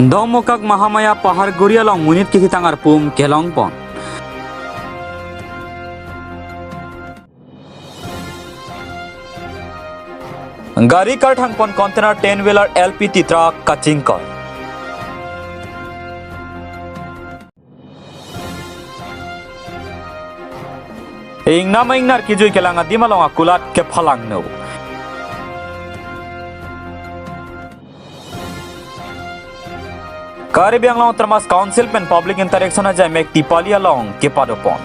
Dongmokak Mahamaya Pahar Gurialong Munit Kikitangar Pum Kelongpon. Gari kar thangpon container 10-wheeler LPT truck kachingkor. Ing nama ingnar kijui kelanga dimalong akulat ke phalang no. Karibiang long termas council pen public interaction aja mek tipali along ke padopon.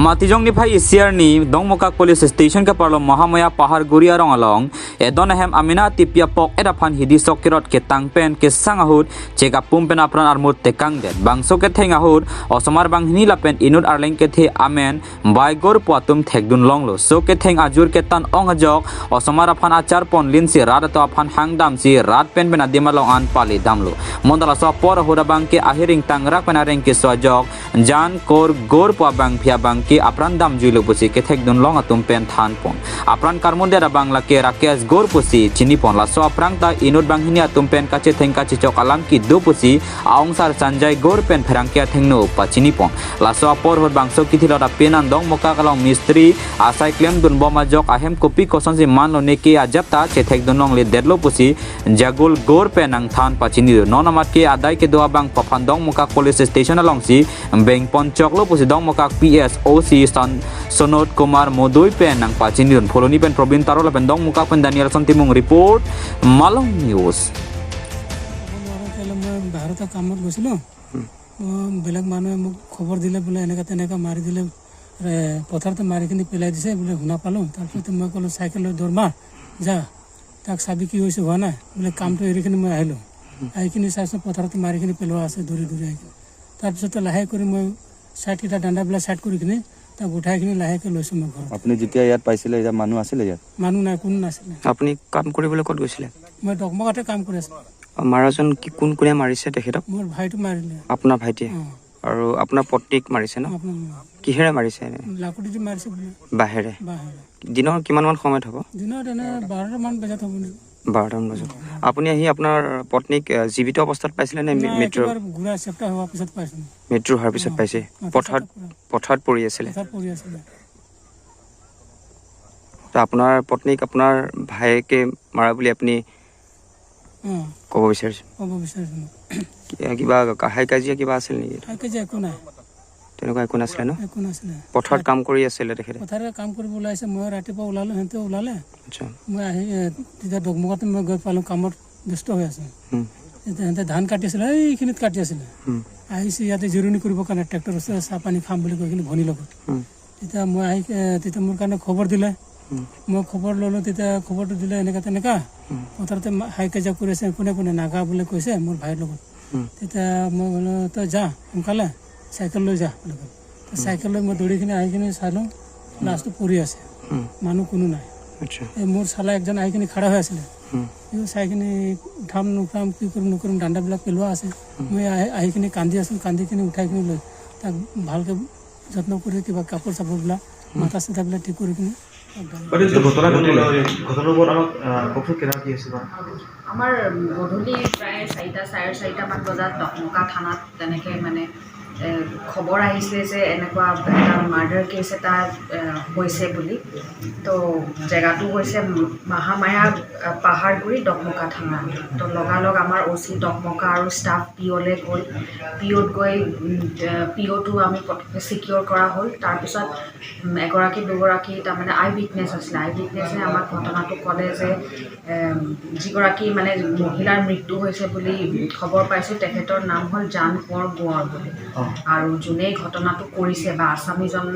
Matijong ni phai siar ni Dongmokak police station ka parlo Mahamaya Pahar Guria rong along edonahem amina tipia pok edaphan hidi sokirot ke tangpen ke sangahut cheka pumpen apran armut te kangdet bangso ke thengahut osomar bang hinila pen inut arleng ke the amen bai gor puatum thekdun longlo so ke theng ajur ke tan ongajok osomar aphan achar pon linsi rat to aphan hangdam si rat pen ben adima long an pali damlo mondala so por hoda bang ke ahiring tangrak pen areng ke sojok jan kor gor pua bang phia bang ki apran dam juilo pusi ke thekdun long atum pen than pon apran karmondera bangla ke rakesh gor pusi chini pon la so aprang ta inut bang hinia atum pen kache thengka chi chok alam ki do pusi aung sar sanjay gor pen pherang ke thengno pa chini pon la so por hor bangso ki thila da penan Dongmokak along mistri asai klem dun boma jok ahem kopi koson si man lo ne ke ajapta che thekdun long le dedlo pusi jagul gor pen ang than pa chini no namat ke adai ke doa bang paphan Dongmokak police station along si beng pon choklo pusi Dongmokak PS OC Sonot Kumar Modoi pen nang pachindion Poloni pen Probin Taro pen Dongmokak pen Daniel Santimung report Malong News. Bharat Kamat গৈছিলো বেলেগ মানুহে মোক খবৰ দিলে বোলে এনেকা তেনেকা মাৰি দিলে পথাৰতে মাৰি কিনি পেলাই দিছে বোলে শুনা পালো তাৰপিছত মই ক'লো চাইকেল লৈ দৌৰ মাৰ যা তাক চাবি কি হৈছে হোৱা নাই বোলে কামটো এৰি কিনি মই আহিলো আহি কিনি চাইছো পথাৰতে মাৰি কিনি পেলোৱা আছে দৌৰি দৌৰি আহি তাৰপিছত লাহে কৰি মই সাইডটা ডান্ডাবিলাক সাইড কৰি কিনি তাক উঠাই কিনি লাহেকে লৈছো মই ঘৰত আপুনি যেতিয়া ইয়াত পাইছিলে ইয়াত মানুহ আছিলে ইয়াত মানুহ নাই কোনো নাছিলে আপুনি কাম কৰিবলৈ ক'ত গৈছিলে মই ডকমকাতে কাম কৰি আছিলো মাৰাজন কি কোন কোনে মাৰিছে তেখেতক মোৰ ভাইটো মাৰিলে আপোনাৰ ভাইটিয়ে আৰু আপোনাৰ পত্নীক মাৰিছে ন কিহেৰে মাৰিছে লাকুটি দি মাৰিছে বোলে বাহেৰে দিনৰ কিমানমান সময়ত হ'ব দিনত এনে 12 মান বজাত হ'ব নেকি 12টা বজাত আপুনি আহি আপোনাৰ পত্নীক জীৱিত অৱস্থাত পাইছিলে নে মৃত্যুৰ গুৰা চেপ্টা হোৱাৰ পিছত পাইছো মৃত্যুৰ হোৱাৰ পিছত পাইছে পথাৰত পৰি আছিলে তো আপোনাৰ পত্নীক আপোনাৰ ভাইকে মাৰা বুলি আপুনি ক'ব বিচাৰিছে কিবা হাই কাজিয়া কিবা আছিল নেকি হাই কাজিয়া একো নাই তেনেকুৱা একো নাছিলে ন একো নাছিলে পথাৰত কাম কৰি আছিলে তেখেতে পথাৰত কাম কৰিব ওলাইছে মই ৰাতিপুৱা ওলালো হেঁতে ওলালে আচ্ছা মই আহি তেতিয়া ডকমকাতে মই গৈ পালোঁ কামত ব্যস্ত হৈ আছোঁ হেঁতে ধান কাটি আছিলে এইখিনিত কাটি আছিলে আহিছে ইয়াতে জিৰণি কৰিবৰ কাৰণে ট্ৰেক্টৰ ওচৰত চাহ পানী খাম বুলি কৈ কিনি ভনী লগত তেতিয়া মই আহি তেতিয়া মোৰ কাৰণে খবৰ দিলে মই খবৰ ল'লোঁ তেতিয়া খবৰটো দিলে এনেকা তেনেকা পথাৰতে হাই কাজিয়া কৰি আছে কোনে কোনে নাগা বুলি কৈছে মোৰ ভাইৰ লগত তেতিয়া মই বোলো তই যা সোনকালে চাইকেল লৈ যা বুলি ক'লো চাইকেল লৈ মই দৌৰি কিনি আহি কিনি চালোঁ লাষ্টটো পৰি আছে মানুহ কোনো নাই এই মোৰ চালা একজন আহি কিনি খাৰা হৈ আছিলে চাই কিনি উঠাম নুঠাম কি কৰিম নকৰিম ডাণ্ডাবিলাক পেলোৱা আছে মই আহি কিনি কান্দি আছোঁ কান্দি কিনি উঠাই কিনি লৈ তাক ভালকৈ যত্ন কৰি কিবা কাপোৰ চাপোৰবিলাক মাথা চাথাবিলাক ঠিক কৰি কিনি আমাৰ গধূলি প্ৰায় 4টা চাৰে 4টা মান বজাত ডকমকা থানাত তেনেকৈ মানে খবৰ আহিছে যে এনেকুৱা এটা মাৰ্ডাৰ কেছ এটা হৈছে বুলি তো জেগাটো হৈছে মাহামায়া পাহাৰগুৰি ডকমকা থানা তো লগালগ আমাৰ OC ডকমকা আৰু ষ্টাফ পিঅ'লৈ গ'ল পিঅ'ত গৈ পিঅ'টো আমি চিকিউৰ কৰা হ'ল তাৰপিছত এগৰাকী দুগৰাকী তাৰমানে আই উইটনেছ আছিলে আই উইটনেছে আমাক ঘটনাটো ক'লে যে যিগৰাকী মানে মহিলাৰ মৃত্যু হৈছে বুলি খবৰ পাইছোঁ তেখেতৰ নাম হ'ল জান কোঁৱৰ গোঁৱৰ বুলি আৰু যোনে ঘটনাটো কৰিছে বা আছামীজন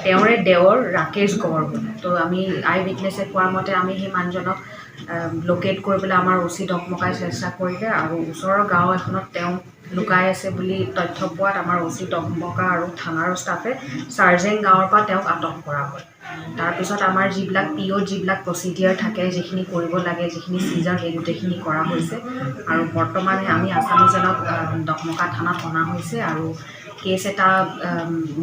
তেওঁৰে দেৱৰ ৰাকেশ গড় বুলি তো আমি আই উইটনেছে কোৱাৰ মতে আমি সেই মানুহজনক লোকেট কৰিবলৈ আমাৰ OC ডকমকাই চেষ্টা কৰিলে আৰু ওচৰৰ গাঁও এখনত তেওঁ লুকাই আছে বুলি তথ্য পোৱাত আমাৰ OC ডকমকা আৰু থানাৰ ষ্টাফে চাৰ্জেং গাঁৱৰ পৰা তেওঁক আটক কৰা হ'ল তাৰপিছত আমাৰ যিবিলাক পিঅ'ত যিবিলাক প্ৰচিডিয়াৰ থাকে যিখিনি কৰিব লাগে যিখিনি চিজাৰ সেই গোটেইখিনি কৰা হৈছে আৰু বৰ্তমানে আমি আছামীজনক ডকমকা থানাত অনা হৈছে আৰু কেছ এটা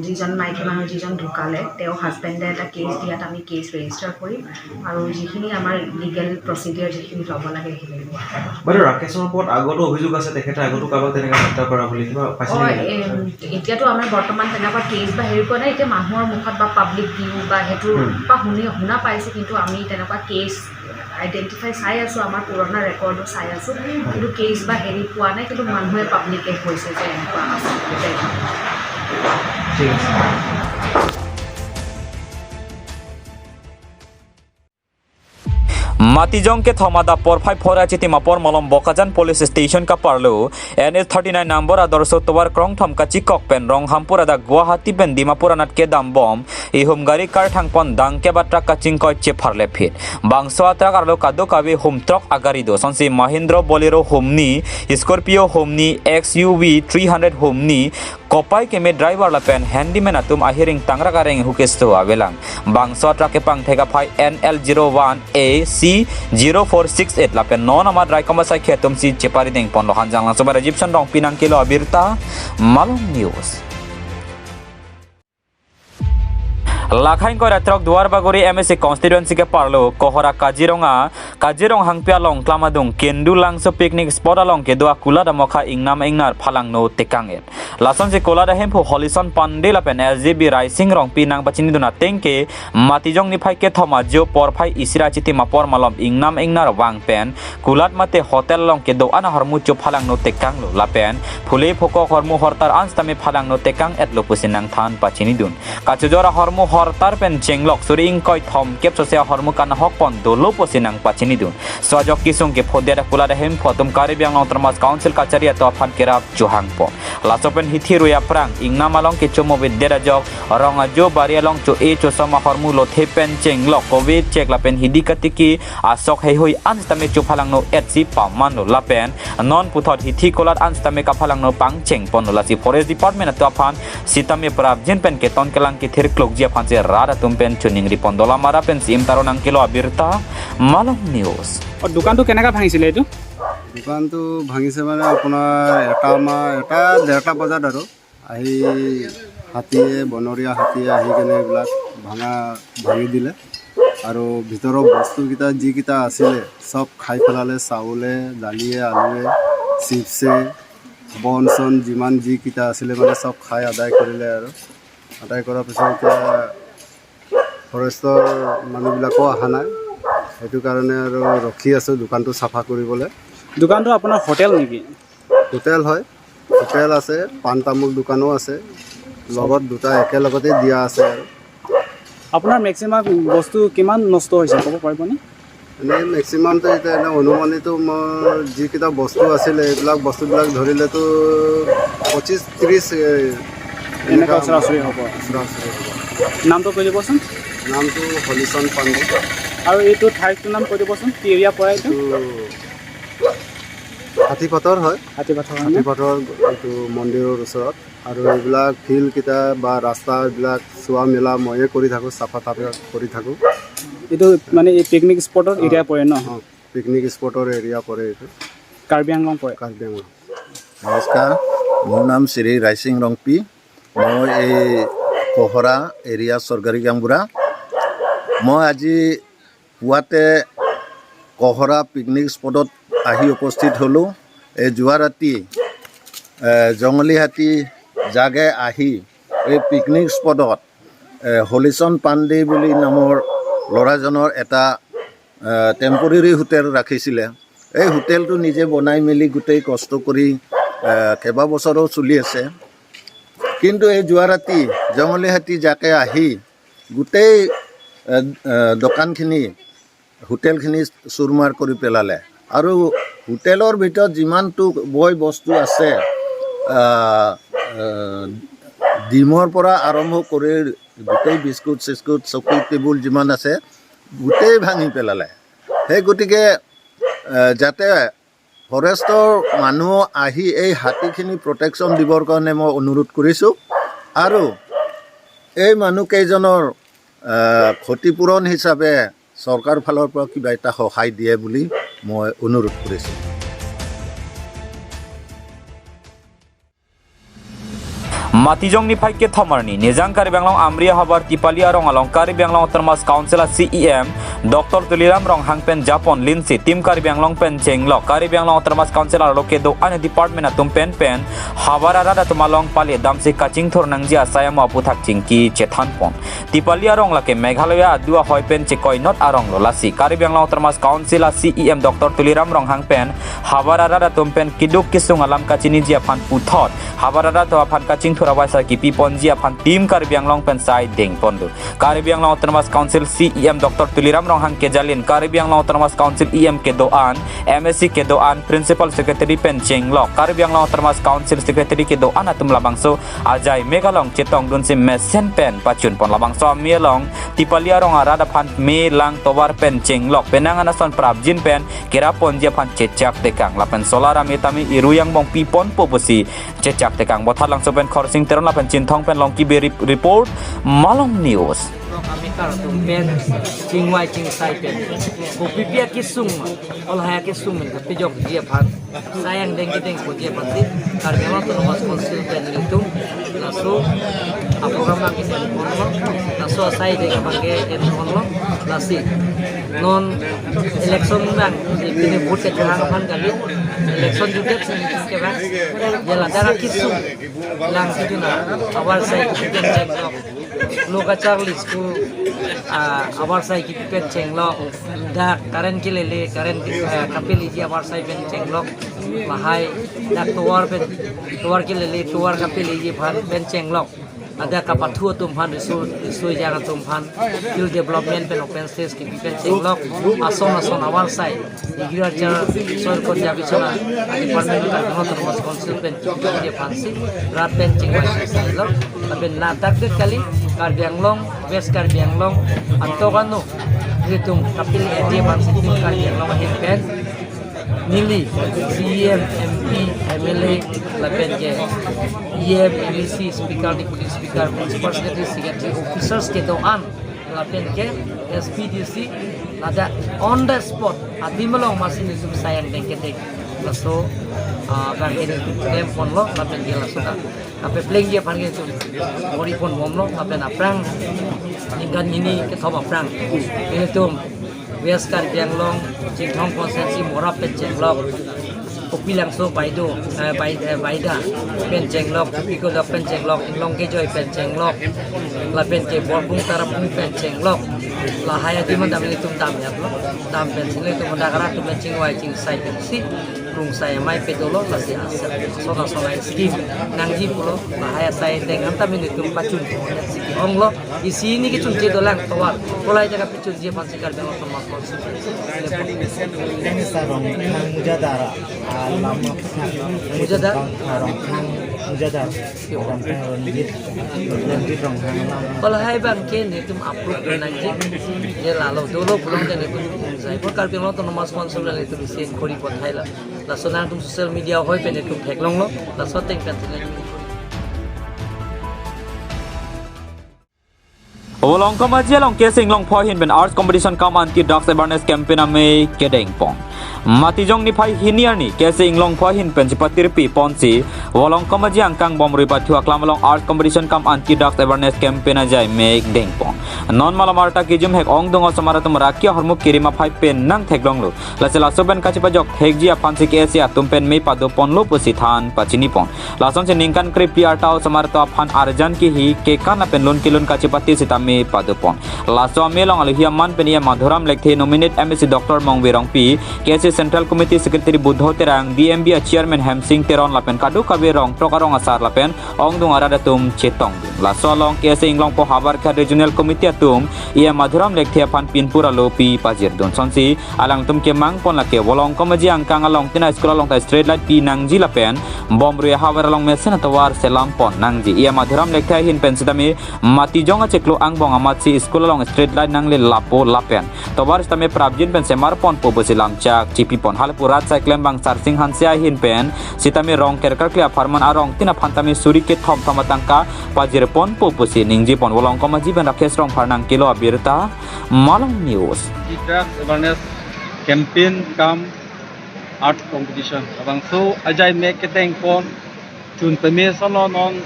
যিজন মাইকী মানুহ যিজন ঢুকালে তেওঁৰ হাজবেণ্ডে এটা কেছ দিয়াত আমি কেছ ৰেজিষ্টাৰ কৰিম আৰু যিখিনি আমাৰ লিগেল প্ৰচিডিউৰ যিখিনি ল'ব লাগে সেইখিনি লোৱা হ'ব। বাৰু ৰাকেশৰ ওপৰত আগতো অভিযোগ আছে, তেখেতে আগতো কাৰোবাক তেনেকৈ হত্যা কৰা বুলি কিবা পাইছে নেকি? এতিয়াতো আমাৰ বৰ্তমান তেনেকুৱা কেছ বা হেৰি পোৱা নাই। এতিয়া মানুহৰ মুখত বা পাব্লিক ভিউ বা সেইটোৰ বা শুনা পাইছোঁ, কিন্তু আমি তেনেকুৱা কেছ আইডেণ্টিফাই চাই আছোঁ, আমাৰ পুৰণা ৰেকৰ্ডো চাই আছোঁ, কিন্তু কেছ বা হেৰি পোৱা নাই, কিন্তু মানুহে পাব্লিকে কৈছে যে এনেকুৱা আছে। ঠিক আছে। मातीजोंग के थमादा पोरफाई फोरा चितिमा पोर मलम बोकाजान पुलिस स्टेशन का पारलो NH 39 नंबर आदर्श तोवर क्रॉंग थम का चिकक पेन रंग हमपुरा दा गुवाहाटी पेन दिमापुरा नाट के दाम बम इहुम गाड़ी कार थांगपन दांग के बात्रा का चिंको चे फारले फिट बांगसो आत्रा कारलो कादो कावे हुम ट्रक आगारी दो संसी महिंद्रो बोलेरो हुमनी स्कॉर्पियो हुमनी XUV 300 हुमनी कोपाई के में ड्राइवर लपेन हैंडीमैन तुम आहिरिंग तांगरा गारेंग हुकेस्तो आवेलांग बांगसो आत्रा के पांग थेगा phi NL01AC 0468 lapen non amad rai kama sai khetum si chepari deng pon lohan janglang sobar Egyptian dong pinang kilo abirta Malum News लाखाइन को रात्रक दुआर बागुरी MSC कॉन्स्टिट्यूएंसी के पारलो कोहरा काजीरंग हांगपिया लं क्लामादुं केंदु लांगसो picnic spot Alang के दुआ कुला दमखा इंगनाम इंगनार फालांग no तेकांगेट Larsen से Cola दा हेम्पु हलिसन Pandey लापेन LGB rising रंग पिनांग बचिनि दुना तेंके मातिजों निफाई के थमा जो परफाई इसिरा चिति मापर मालम इंगनाम इंगनार वांग पेन कुलात मते होटल लंग के दो आना हरमु चो फालांग नो तेकांगलो लापेन फुले फोको हरमु हरतार आंसतामे फालांग नो तेकांग एतलो पुसिनांग थान पाचिनि दुन काचुजरा हरमु हरतार पेन चेंगलक सुरिंग कय थम केप सोसे हरमु काना हक पन दोलो पुसिनांग पाचिनि दुन स्वाजक किसुं के फोदेरा कुलादा हेम फतुम कारिबियां लं तरमास काउंसिल काचारिया तो फान केराब जुहांग पो लासोपेन हिथि रुया प्रांग इंगना मालंग के चो मोबे देरा जक रंगा जो बारिया लंग चो ए चो समा हरमु लो थेपेन चेंगलक कोविड चेक लापेन हिदी कतिकी आसक हे होई आंसतामे चो फालांग नो एटसी पामान लो लापेन नॉन पुथत हिथि कोलात आंसतामे का फालांग नो पांग चेंग पन लासी फॉरेस्ट डिपार्टमेंट तो फान सितामे प्राब जिन पेन के तन केलांग के थिर क्लोक जिया फान से रारा तुम पेन चुनिंग रिपन दोला मारा पेन सिम तारो नंग किलो अबिरता मालम न्यूज और दुकानটো কেনেকা ভাঙিছিলে এইটো দোকানটো ভাঙিছে মানে আপোনাৰ এটা 1:30 বজাত আৰু আহি বনৰীয়া হাতীয়ে আহি কেনে এইবিলাক ভাঙি দিলে আৰু ভিতৰৰ বস্তুকেইটা যিকেইটা আছিলে চব খাই পেলালে চাউলে দালিয়ে আলুৱে চিপছে বন চন যিমান যিকেইটা আছিলে মানে চব খাই আদায় কৰিলে আৰু আদায় কৰাৰ পিছত এতিয়া ফৰেষ্টৰ মানুহবিলাকো অহা নাই সেইটো কাৰণে আৰু ৰখি আছোঁ দোকানটো চাফা কৰিবলৈ দোকানটো আপোনাৰ হোটেল নেকি হোটেল হয় হোটেল আছে পান তামোল দোকানো আছে লগত দুটা একেলগতে দিয়া আছে আৰু আপোনাৰ মেক্সিমাম বস্তু কিমান নষ্ট হৈছে ক'ব পাৰিবনে এনেই মেক্সিমামটো এতিয়া অনুমানিতো মোৰ যিকেইটা বস্তু আছিলে এইবিলাক বস্তুবিলাক ধৰিলেতো 25-30 এনেকুৱা ওচৰা-ওচৰি হ'ব নামটো কৈ দিবচোন নামটো হলিচন পাণ্ডে আৰু এইটো ঠাইটোৰ নাম কৈ দিবচোন কি এৰিয়া পৰে এইটো হাতীপথৰ হয় হাতীপথৰ এইটো মন্দিৰৰ ওচৰত আৰু এইবিলাক ফিল্ডকেইটা বা ৰাস্তাবিলাক চোৱা মেলা ময়ে কৰি থাকোঁ চাফা কৰি থাকোঁ এইটো মানে এই পিকনিক স্পটৰ এৰিয়া পৰে ন পিকনিক স্পটৰ এৰিয়া পৰে এইটো কাৰ্বি আংলং পৰে কাৰ্বি আংলং নমস্কাৰ মোৰ নাম শ্ৰী ৰাইচিং ৰংপি মই এই কোহৰা এৰিয়া চৰকাৰী গাঁওবুঢ়া মই আজি পুৱাতে কোহৰা পিকনিক স্পটত আহি উপস্থিত হ'লোঁ এই যোৱা ৰাতি জংগলী হাতী জাগে আহি এই পিকনিক স্পটত হলিচন পাণ্ডে বুলি নামৰ ল'ৰাজনৰ এটা টেম্পৰেৰী হোটেল ৰাখিছিলে এই হোটেলটো নিজে বনাই মেলি গোটেই কষ্ট কৰি কেইবাবছৰো চলি আছে কিন্তু এই যোৱা ৰাতি জংগলী হাতী জাকে আহি গোটেই দোকানখিনি হোটেলখিনি চুৰমাৰ কৰি পেলালে আৰু হোটেলৰ ভিতৰত যিমানটো বয় বস্তু আছে ডিমৰ পৰা আৰম্ভ কৰি গোটেই বিস্কুট চিস্কুট চকী টেবুল যিমান আছে গোটেই ভাঙি পেলালে সেই গতিকে যাতে ফৰেষ্টৰ মানুহ আহি এই হাতীখিনি প্ৰটেকশ্যন দিবৰ কাৰণে মই অনুৰোধ কৰিছোঁ আৰু এই মানুহকেইজনৰ ক্ষতিপূৰণ হিচাপে চৰকাৰ ফালৰ পৰা কিবা এটা সহায় দিয়ে বুলি মই অনুৰোধ কৰিছোঁ Matijong ni pai ke thomarni nijang kari benglong amria habar tipalia rong along kari benglong termas council CEM Dr. Tuliram rong hangpen Japon Lindsay tim kari benglong pen chenglok kari benglong termas council loke do ane department atum pen habar arada tumalong pali damsi kaching thor nangji asaya ma puthak chingki chethan pon tipalia rong lake Meghalaya dua hoi pen chekoi not arong lolasi kari benglong termas council CEM Dr. Tuliram rong hangpen habar arada tumpen kiduk kisung alam kachini jia pan puthot habar arada to pan kaching Surabaya kipi ponjia pan tim Karibiang Long pen sai ding pondu Karibiang Long Termas Council CEM Dr. Tuliram Rong hang kejalin Karibiang Long Termas Council EM kedoan MSC kedoan Principal Secretary pen Chenglok Karibiang Long Termas Council Secretary kedoan atum labangso ajai megalong cetong dun sim mesen pen pacun pon labangso mielong tipalia rong arada pan me lang towar pen Chenglok penangan ason prabjin pen kira ponjia pan cecak tekang lapen solara metami iruyang bong pipon popusi cecak tekang botat langsung pen sing teron lapan cintong pen long kibe report Malong News. Kami kar tumpen cingwai cing sai pen kopi pia kisung olah ya kisung men tapi jok dia pan sayang deng ko dia pasti karena tu nomor konsil pen itu langsung program lagi pen kono langsung sai deng pakai pen kono lasi non election bang ini vote ke jangan pan kali election juga ke bang jela darah kisung lang itu na awal sai pen cek Loka Charlie School awar sai ki pen chenglok da karen ki lele karen kapili ji awar sai pen chenglok mahai da tuar ki lele tuar kapili ji phan pen chenglok ada kapathu tum phan isu jana tum phan skill development pen open stage ki pen chenglok ason awar sai agriculture soil ko jabi chona department ka termas council pen ki phan si rat pen chenglok sai lo pen na tak kali Karibiang Long, West Karibiang Long, Antogano, Ritung Kapil Edia Pansitim Karibiang Long Himpen, Nili, CM, MP, MLA, Lapen J, EM, MEC, Speaker, Deputy Speaker, Principal Secretary, Officers Kedoan, Lapen J, SPDC, ada on the spot, Adimalong masih nisum sayang dengketek, laso, kan ini klaim pon lo, Lapen J laso kan. Apa playing dia panggil itu body pun bomlo apa na prang inggan ini ke thoba prang ini tu West Karibiang Long Jingthong Consensi Morap pen Chenglok Kopi langsung baido baida pen Chenglok Piko da pen Chenglok Inglong ke joy pen Chenglok la pen ke borbung tarapung pen Chenglok la haya di mana beli tum tam ya lo tam pen sini tu mendakara tu pen cingwai cing sai pen si rung saya mai pedolo masih aset sona skim nangji pulo bahaya saya dengan tamin itu pacun siki onglo di sini kita cunci dolang tawar mulai jaga picun dia pansikar dengan format konsep ini sarong mujadara lama mujadar mujadar kalau hai bang ken itu upload nangji ya lalu dulu pulang dan itu saya pun kalau bilang tu nomor sponsor dan itu bisa kori buat Thailand langsung nang sosial media hoi pen itu teklong lo langsung teng pen Olong kamaji long kesing long pohin ben arts competition kam anti drugs awareness campaign ame kedeng pong matijong ni phai hiniar ni kesing long pohin pen sipatir pi ponsi olong kamaji angkang bom ripat thua klam long arts competition kam anti drugs awareness campaign ajai me deng pong non malamarta kijum hek ong dong samaratum rakia hormuk kirima phai pen nang theklong lo lasela soben kachipajok thekji apansi ke asia tumpen me pado pon lo pusithan pachini pon lason se ningkan kripi artau samarta phan arjan ki hi ke kana pen lon kilon kachipati sitam padupon laso amelong alihia man penia madhuram lekhe nominate MSc Dr. Mongwirong P KC Central Committee Secretary Buddho Terang DMB Chairman Hamsing Teron lapen kadu kabirong prokarong asar lapen ong dung arada tum chetong laso long KC Inglong po habar kha Regional Committee atum ia madhuram lekhe pan pinpura lopi pajir don sonsi alang tum ke mang pon lake wolong komaji angkang along tina sekolah long ta straight light pi nangji lapen bom ruya habar along mesen atawar selam pon nangji ia madhuram lekhe hin pensitami mati jonga ceklo ang bong amat si sekolah long straight line nang le lapo lapen tobar stame prabjin pen semar pon po bosilam chak chipi pon halpurat cyclem bang sarsing hansia hin pen sitame rong kerkar klia farman arong tina phantami suri ke thom thamatangka pajir pon po posi ningji pon wolong komaji ben rakhes rong pharnang kilo abirta Malong News drugs awareness campaign kam art competition abang so ajai make keteng pon chun peme solo non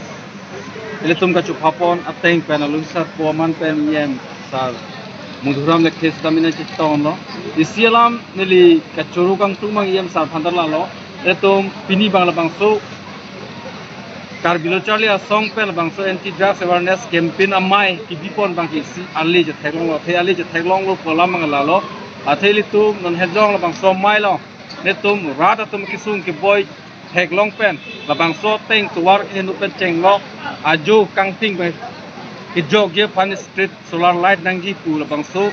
ilitum ka chupapon ateng pen alusar poman pen yem sar mudhuram lekhe stamina chiton lo isialam nili kachuru kang tumang yem sar phandala lo ilitum pini bangla bangso Karbilo Charlie asong pen bangso anti drugs awareness campaign amai ki bipon bang ki si ali je thaglong lo the ali je thaglong lo pola mangala lo atheli tu non hejong lo bangso mai lo ne tum rada tum kisung ki boy thaglong pen la bangso teng tuwar ki nu pen cheng lo aju kang ting be ki jog ye fan street solar light nangji pu la bangso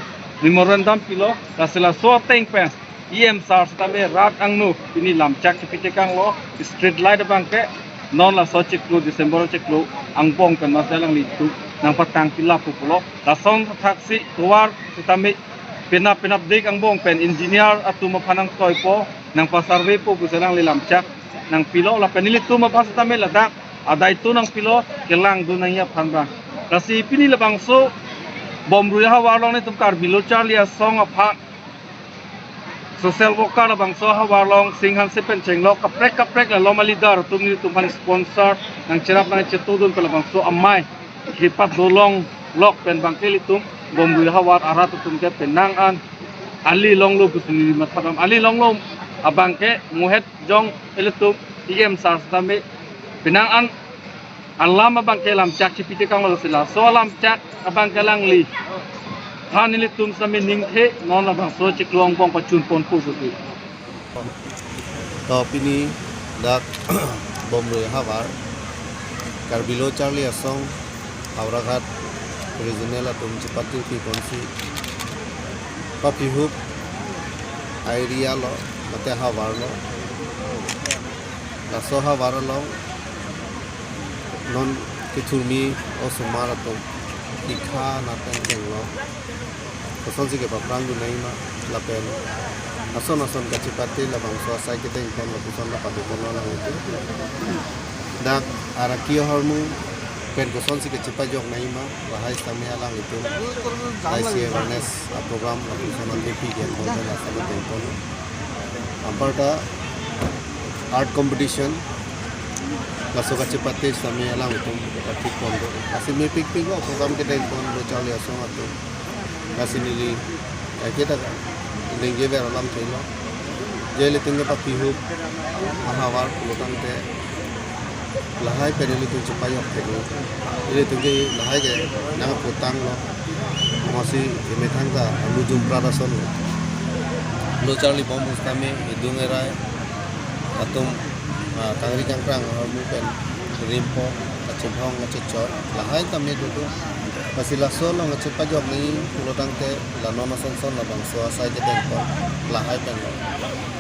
memorandum pilo kasela so teng pen em sar stame rat angnu ini lamchak ki pitekang lo street light bang ke non la so chiklu December chiklu angpong pen masalang litu nang patang pila pupulo la song taksi tuwar sitami pinap dik angbong pen engineer atuma phanang toipo nang pasarve po busalang lilam chak nang pilo la penili tuma pasatami ladak adai tu nang pilo kelang du nang ya phanba kasi pini la bangso bomruya hawalong ni tumkar bilo Charlie song apha social worker la bangso hawalong singhan sepen chenglok kaprek la lomali dar tumni tumhan sponsor nang cherap nang chetudun pela bangso amai hipat dolong lok pen bangkeli tum bombu hawar arat tum ke penang an ali longlo kusuni matharam ali longlo abangke muhet jong elitum igem sar stame penang an alam abangke lam chak chipite kang lo sila so lam chak abangke lang li hanili tum same ningthe non la bangso chiklong pong pachun pon pu su to pini dak bomru hawar Karbilo Charlie asong Auragat regional atum chipati pi konsi papi hup area lo mate hawar lo laso hawar lo non kichumi o sumar atum ikha na ten lo koson sige paprang du nei ma la pen ason ka chipati la bangso sai ke ten kon lo koson la patu kon la itu dak arakio hormu pen koson sige chipa jok nei ma bahai sami alang itu IC awareness program la koson la DP ke kon la sa ten kon amparta art competition la soka chipati sami alang itu patik kon asih me pik program ke ten kon lo chali asong atu kasih nili kita lengge ber alam thelo jeli tinge pa pihu mahawar pulutang te lahai perili tu cepayok thelo ile tinge lahai ge nang putang lo masi emethang ka alujum pradason lo charli bom ustame idung erai atum tangri kangkrang harmu pen rimpo kachhong ngachechor lahai tame dudu pasila solo ngachepa job ni pulotang te la nona son la bangso asai ke ten ko la hai pen lo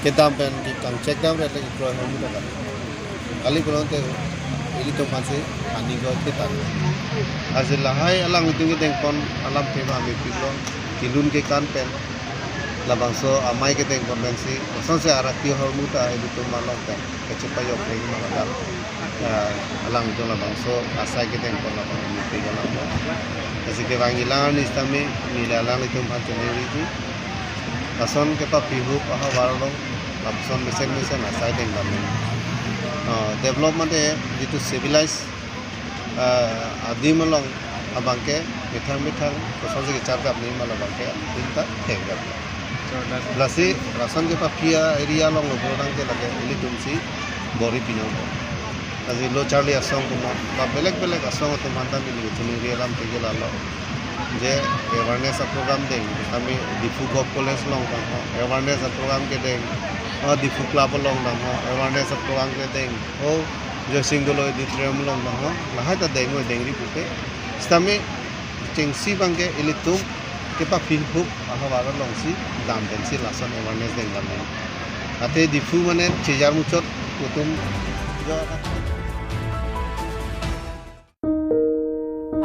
ke dam pen ki kang check down re ki kroy homu ta kali pulonte ili to panse ani go te ta azil la hai alang tu ke ten kon alam te ba mi pilo kilun ke kan pen la bangso amai ke ten kon ben si son se arati homu ta ili to malok te ke chepa job ni ma la alang itu la bangso asai ke ten kon la mi pe ga la Así que van ilang ni stame ni lalang itu macam ni tu. Kason ke pa pihu paha warlong, kapson mesen asai den kami. Development itu civilized adi malong abangke mithang kason se char kap ni malah abangke tinta tengap. Lasi rason ke pa pia area long lorang ke lage ili tumsi bori pino. Kasi lo Charlie asong kuma ba belek asong to manta mili chuni rialam tege lalo je awareness program deng kami difu gop college long tang awareness program ke deng difu club long tang awareness program ke deng je singolo editorium long tang lahai ta deng deng ri puke stame chengsi bangke ilitum ke pa philhup ahawara long si dam den si lason awareness deng lam ate difu mane chejar muchot kutum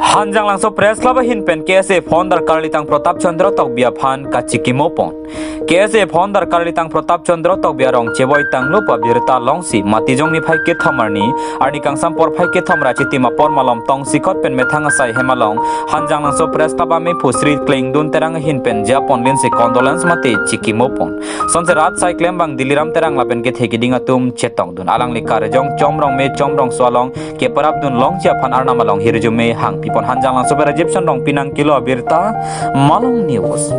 Hanjang langso press club hinpen KSA founder Karlitang Pratap Chandra Tokbia Phan Kachiki Mopon. KSA founder Karlitang Pratap Chandra Tokbia Rong Cheboy Tang Lupa Birta Longsi Matijong ni Phai Ke Thamarni Arni Kang Sampor Phai Ke Thamra Chitima Por Malom Tong Sikot Pen Methanga Sai Hemalong Hanjang langso press club me Pusri Kleng Dun Terang hinpen Japon Lin se condolence mate Chiki Mopon. Sonse rat sai klem bang Diliram Terang lapen ke Thekidinga tum Chetong Dun Alang Likar Jong Chomrong me Chomrong Swalong ke Parap Dun Long Chia Phan Arna Malong Hirjume Hang Pipon Hanjang langso Egyptian dong Pinang Kilo Birta Malong News.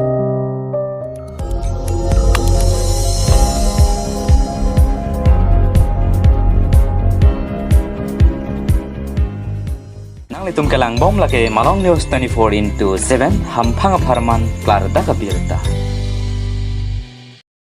Nang litum kelang bom lake Malong News 24/7 Hampang Parman Klarda Birta.